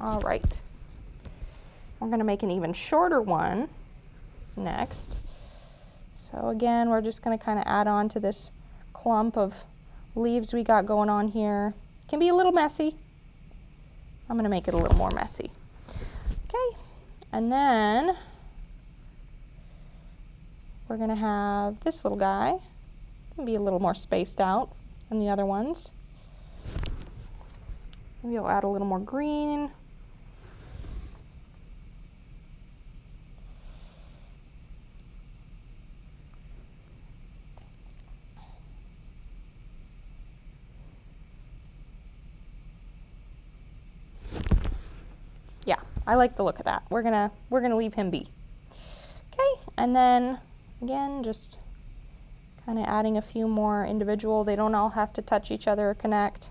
All right. We're going to make an even shorter one. next. So again, we're just going to kind of add on to this clump of leaves we got going on here. Can be a little messy. I'm going to make it a little more messy. Okay, and then we're going to have this little guy. Can be a little more spaced out than the other ones. Maybe I'll add a little more green. Yeah, I like the look of that. We're gonna leave him be. Okay, and then again, just kind of adding a few more individual. They don't all have to touch each other or connect.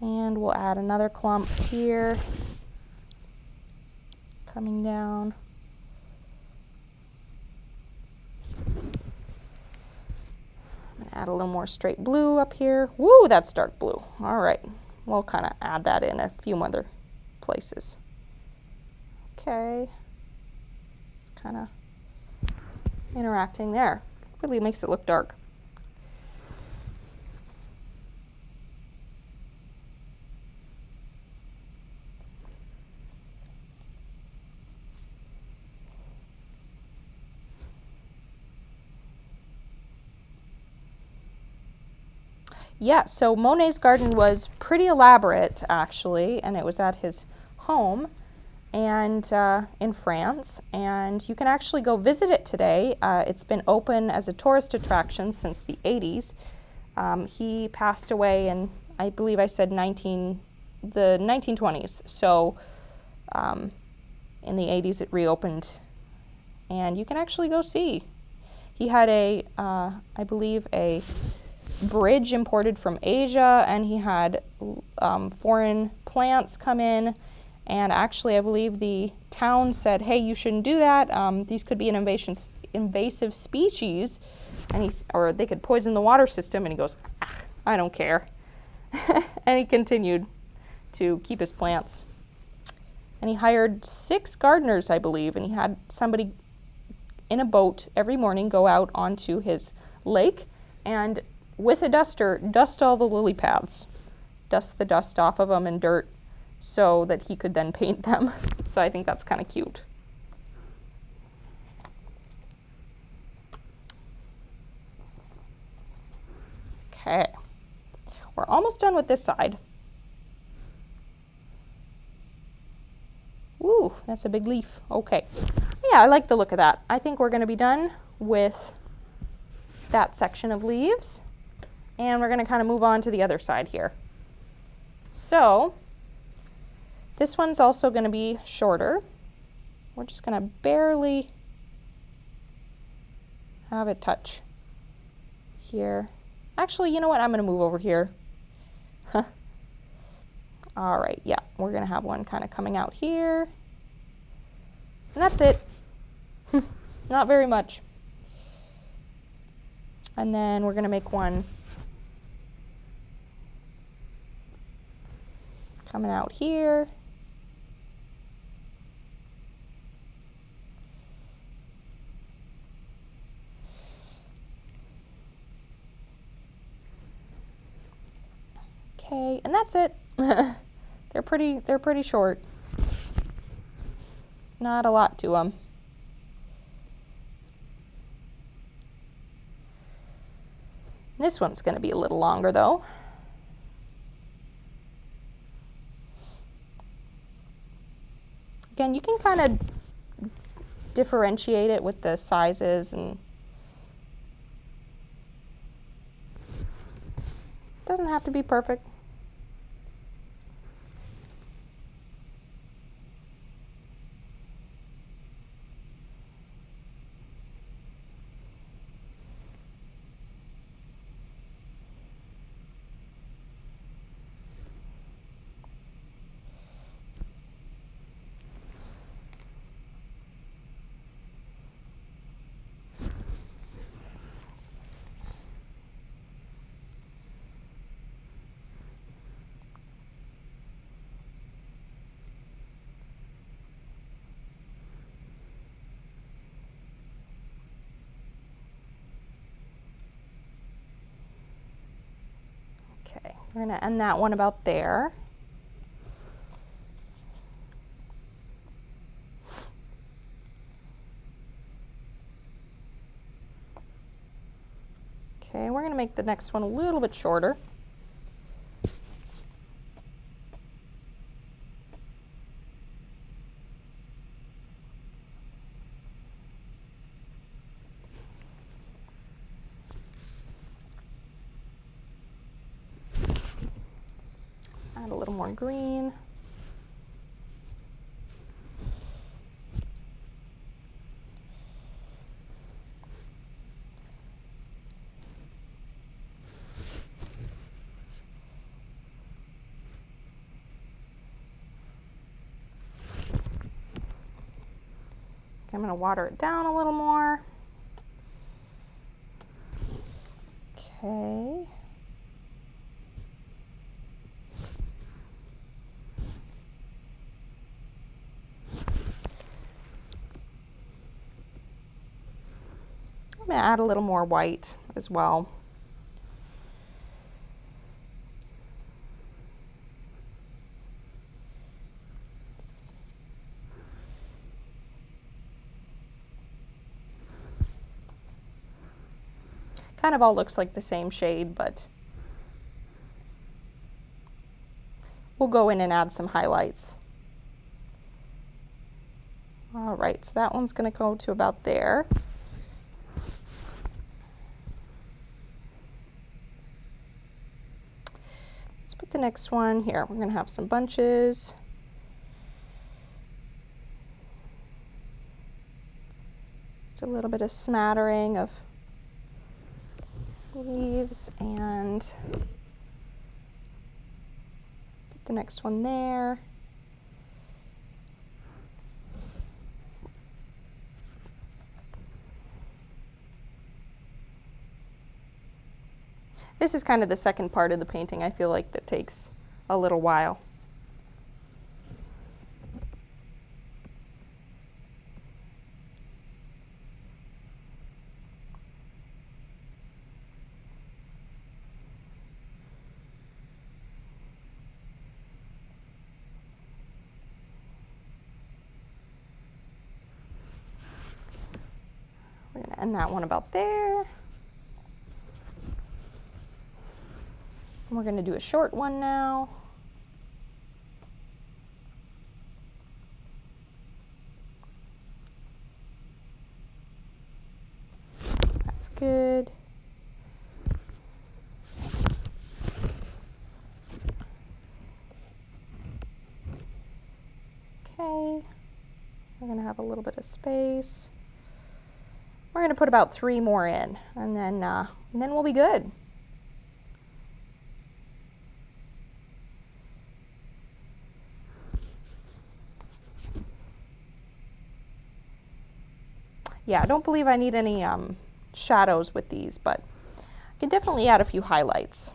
And we'll add another clump here, coming down. I'm gonna add a little more straight blue up here. Woo, that's dark blue. All right, we'll kind of add that in a few other places. Okay, kind of interacting there. Really makes it look dark. Yeah, so Monet's garden was pretty elaborate actually, and it was at his home and in France, and you can actually go visit it today. It's been open as a tourist attraction since the 80s. He passed away in, I believe I said the 1920s, so in the 80s it reopened, and you can actually go see. He had I believe a bridge imported from Asia, and he had foreign plants come in, and actually I believe the town said, hey, you shouldn't do that, these could be an invasive species, and or they could poison the water system, and he goes, I don't care. And he continued to keep his plants. And he hired 6 gardeners, I believe, and he had somebody in a boat every morning go out onto his lake and with a duster, dust all the lily pads, dust the dust off of them and dirt so that he could then paint them. So I think that's kind of cute. Okay, we're almost done with this side. Ooh, that's a big leaf. Okay, yeah, I like the look of that. I think we're going to be done with that section of leaves. And we're going to kind of move on to the other side here. So this one's also going to be shorter. We're just going to barely have it touch here. Actually, you know what? I'm going to move over here. All right, yeah, we're going to have one kind of coming out here. And that's it. Not very much. And then we're going to make one coming out here. Okay, and that's it. They're pretty short. Not a lot to them. This one's going to be a little longer though. Again, you can kind of differentiate it with the sizes, and it doesn't have to be perfect. We're going to end that one about there. Okay, we're going to make the next one a little bit shorter. Add a little more green. I'm going to water it down a little more. Okay. I'm going to add a little more white as well. Kind of all looks like the same shade, but we'll go in and add some highlights. All right, so that one's going to go to about there. Let's put the next one here. We're going to have some bunches. Just a little bit of smattering of leaves, and put the next one there. This is kind of the second part of the painting, I feel like, that takes a little while. We're going to end that one about there. And we're going to do a short one now. That's good. Okay. We're going to have a little bit of space. We're going to put about 3 more in, and then we'll be good. Yeah, I don't believe I need any shadows with these, but I can definitely add a few highlights.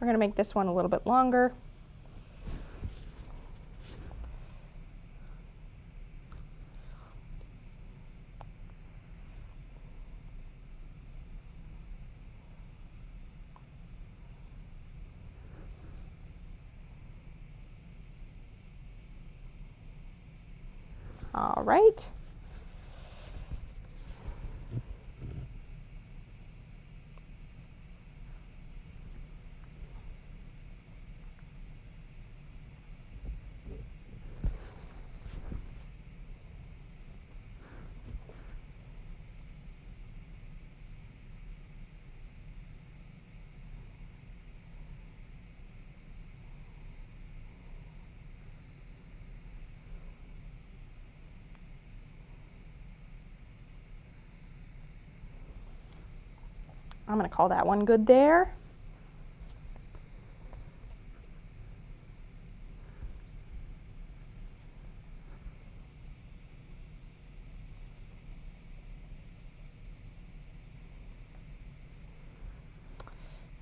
We're going to make this one a little bit longer. All right. I'm going to call that one good there.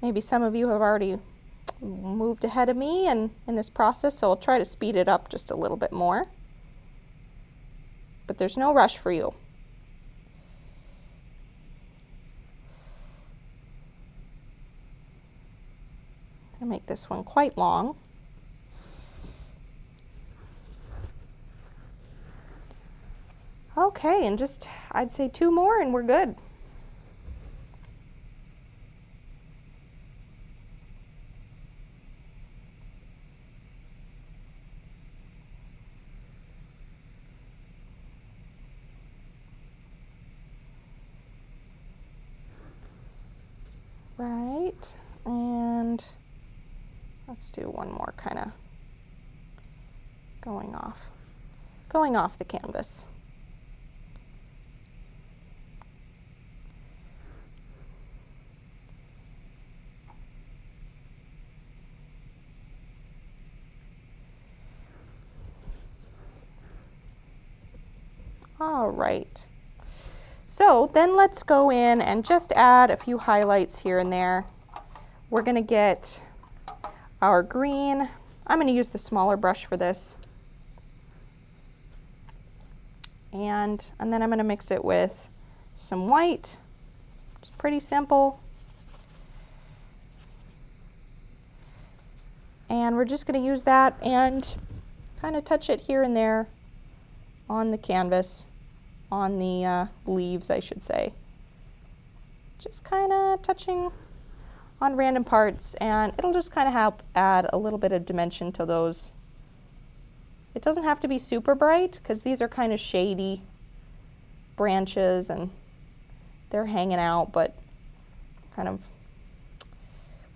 Maybe some of you have already moved ahead of me in this process, so I'll try to speed it up just a little bit more. but there's no rush for you. I'm gonna make this one quite long. Okay, and just, I'd say 2 more and we're good. Right, and let's do one more kind of going off the canvas. All right. So then let's go in and just add a few highlights here and there. We're gonna get our green. I'm gonna use the smaller brush for this. And then I'm gonna mix it with some white. It's pretty simple. And we're just gonna use that and kind of touch it here and there on the canvas. On the leaves, I should say. Just kind of touching on random parts, and it'll just kind of help add a little bit of dimension to those. It doesn't have to be super bright because these are kind of shady branches and they're hanging out, but kind of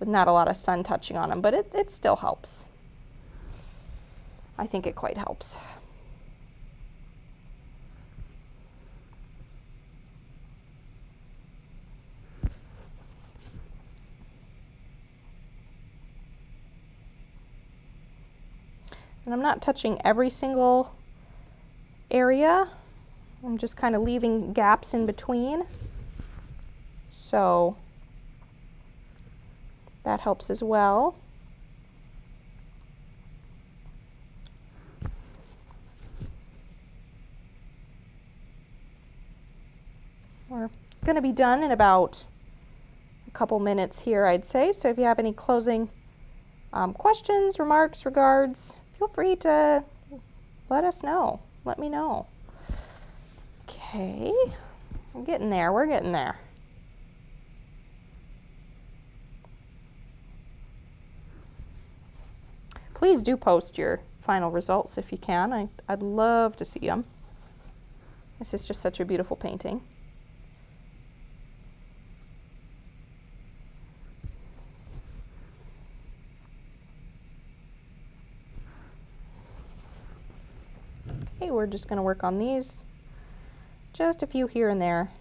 with not a lot of sun touching on them, but it still helps. I think it quite helps. And I'm not touching every single area. I'm just kind of leaving gaps in between. So that helps as well. We're going to be done in about a couple minutes here, I'd say. So if you have any closing questions, remarks, regards, feel free to let us know. Let me know. Okay, we're getting there. We're getting there. Please do post your final results if you can. I'd love to see them. This is just such a beautiful painting. Okay, we're just going to work on these. Just a few here and there.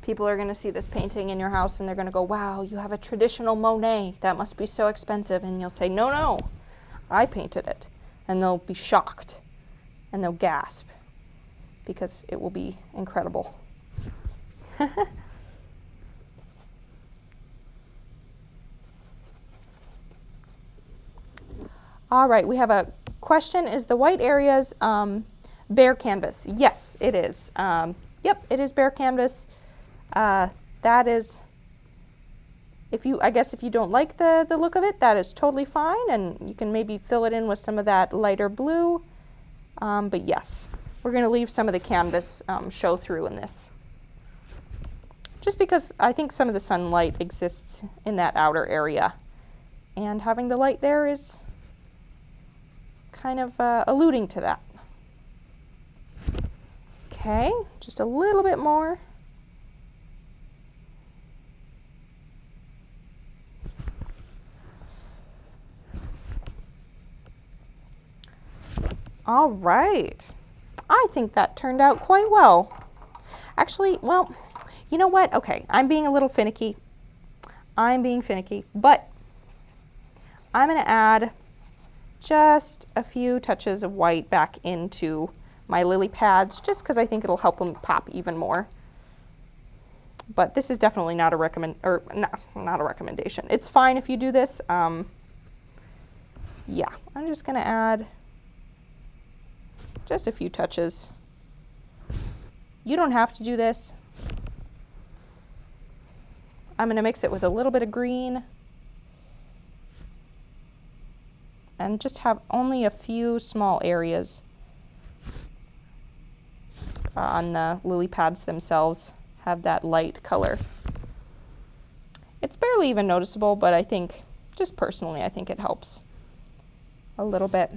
People are going to see this painting in your house and they're going to go, wow, you have a traditional Monet. That must be so expensive. And you'll say, no, no, I painted it. And they'll be shocked and they'll gasp because it will be incredible. All right, we have a question. Is the white areas bare canvas? Yes, it is. Yep, it is bare canvas. That is, I guess if you don't like the look of it, that is totally fine, and you can maybe fill it in with some of that lighter blue. But yes, we're going to leave some of the canvas show through in this. Just because I think some of the sunlight exists in that outer area, and having the light there is kind of alluding to that. Okay, just a little bit more. All right, I think that turned out quite well. Actually, well, you know what? Okay, I'm being a little finicky. I'm being finicky, but I'm going to add just a few touches of white back into my lily pads, just because I think it'll help them pop even more. But this is definitely not a not a recommendation. It's fine if you do this. Yeah, I'm just gonna add just a few touches. You don't have to do this. I'm gonna mix it with a little bit of green and just have only a few small areas on the lily pads themselves have that light color. It's barely even noticeable, but I think, just personally, I think it helps a little bit.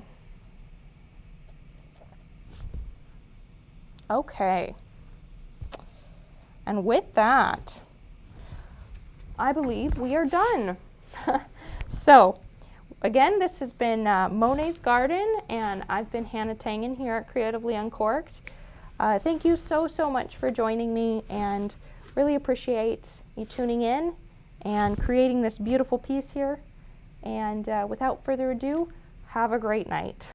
Okay. And with that, I believe we are done. So, again, this has been Monet's Garden, and I've been Hannah Tangen here at Creatively Uncorked. Thank you so much for joining me, and really appreciate you tuning in and creating this beautiful piece here. And without further ado, have a great night.